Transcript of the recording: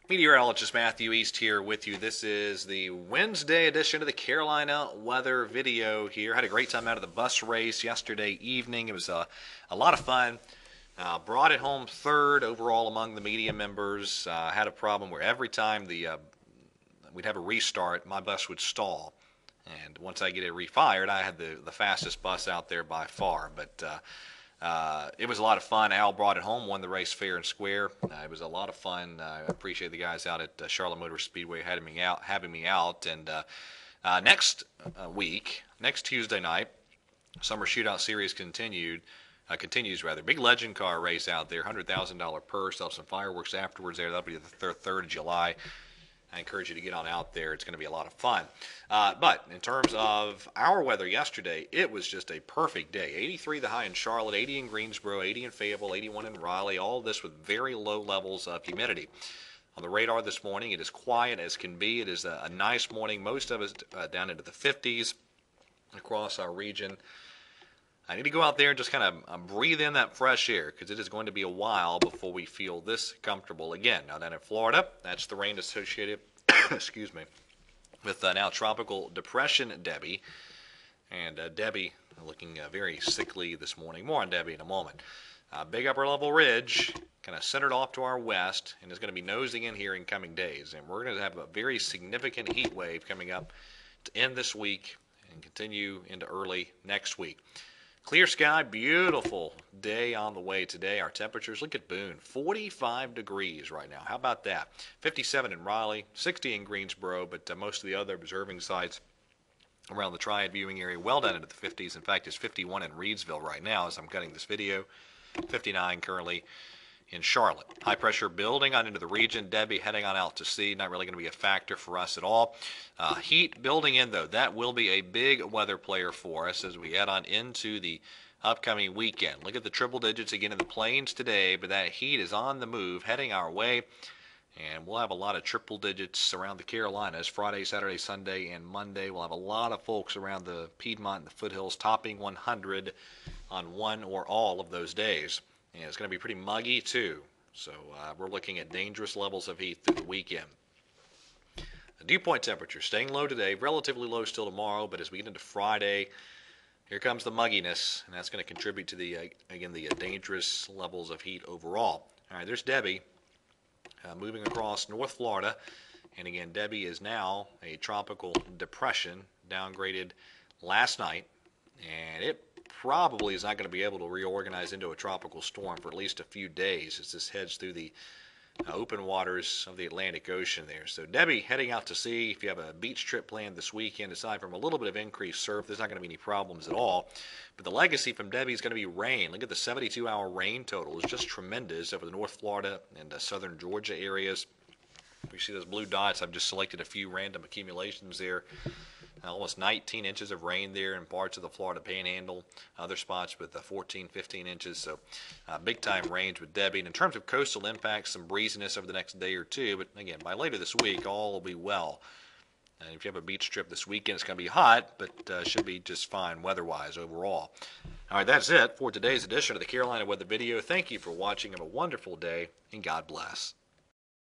Meteorologist Matthew East here with you. This is the Wednesday edition of the Carolina weather video here. Had a great time out of the bus race yesterday evening. It was a lot of fun. Brought it home third overall among the media members. Had a problem where every time we'd have a restart, my bus would stall. And once I get it refired, I had the fastest bus out there by far. But it was a lot of fun. Al brought it home, won the race fair and square. It was a lot of fun. I appreciate the guys out at Charlotte Motor Speedway having me out. And next week, next Tuesday night, Summer Shootout Series continues. Big legend car race out there, $100,000 purse. They'll have some fireworks afterwards there. That'll be the 3rd of July. I encourage you to get on out there. It's going to be a lot of fun. But in terms of our weather yesterday, it was just a perfect day. 83 the high in Charlotte, 80 in Greensboro, 80 in Fayetteville, 81 in Raleigh. All this with very low levels of humidity. On the radar this morning, it is quiet as can be. It is a nice morning. Most of us down into the 50s across our region. I need to go out there and just kind of breathe in that fresh air because it is going to be a while before we feel this comfortable again. Now down in Florida, that's the rain associated, excuse me, with now Tropical Depression Debbie. And Debbie looking very sickly this morning. More on Debbie in a moment. Big upper level ridge kind of centered off to our west and is going to be nosing in here in coming days. And we're going to have a very significant heat wave coming up to end this week and continue into early next week. Clear sky, beautiful day on the way today. Our temperatures, look at Boone, 45 degrees right now. How about that? 57 in Raleigh, 60 in Greensboro, but most of the other observing sites around the Triad viewing area well down into the 50s. In fact, it's 51 in Reedsville right now as I'm cutting this video, 59 currently in Charlotte. High pressure building on into the region. Debbie heading on out to sea. Not really going to be a factor for us at all. Heat building in, though. That will be a big weather player for us as we head on into the upcoming weekend. Look at the triple digits again in the plains today, but that heat is on the move, heading our way. And we'll have a lot of triple digits around the Carolinas Friday, Saturday, Sunday, and Monday. We'll have a lot of folks around the Piedmont and the foothills topping 100 on one or all of those days. And it's going to be pretty muggy too. So we're looking at dangerous levels of heat through the weekend. The dew point temperature staying low today, relatively low still tomorrow, but as we get into Friday, here comes the mugginess, and that's going to contribute to the dangerous levels of heat overall. All right, there's Debbie moving across North Florida. And again, Debbie is now a tropical depression, downgraded last night, and it probably is not going to be able to reorganize into a tropical storm for at least a few days as this heads through the open waters of the Atlantic Ocean there. So Debbie heading out to sea. If you have a beach trip planned this weekend, aside from a little bit of increased surf, there's not going to be any problems at all. But the legacy from Debbie is going to be rain. Look at the 72-hour rain total. It's just tremendous over the North Florida and southern Georgia areas. You see those blue dots. I've just selected a few random accumulations there. Almost 19 inches of rain there in parts of the Florida Panhandle. Other spots with 14, 15 inches. So big-time range with Debbie. And in terms of coastal impacts, some breeziness over the next day or two. But again, by later this week, all will be well. And if you have a beach trip this weekend, it's going to be hot, but should be just fine weather-wise overall. All right, that's it for today's edition of the Carolina Weather Video. Thank you for watching. Have a wonderful day, and God bless.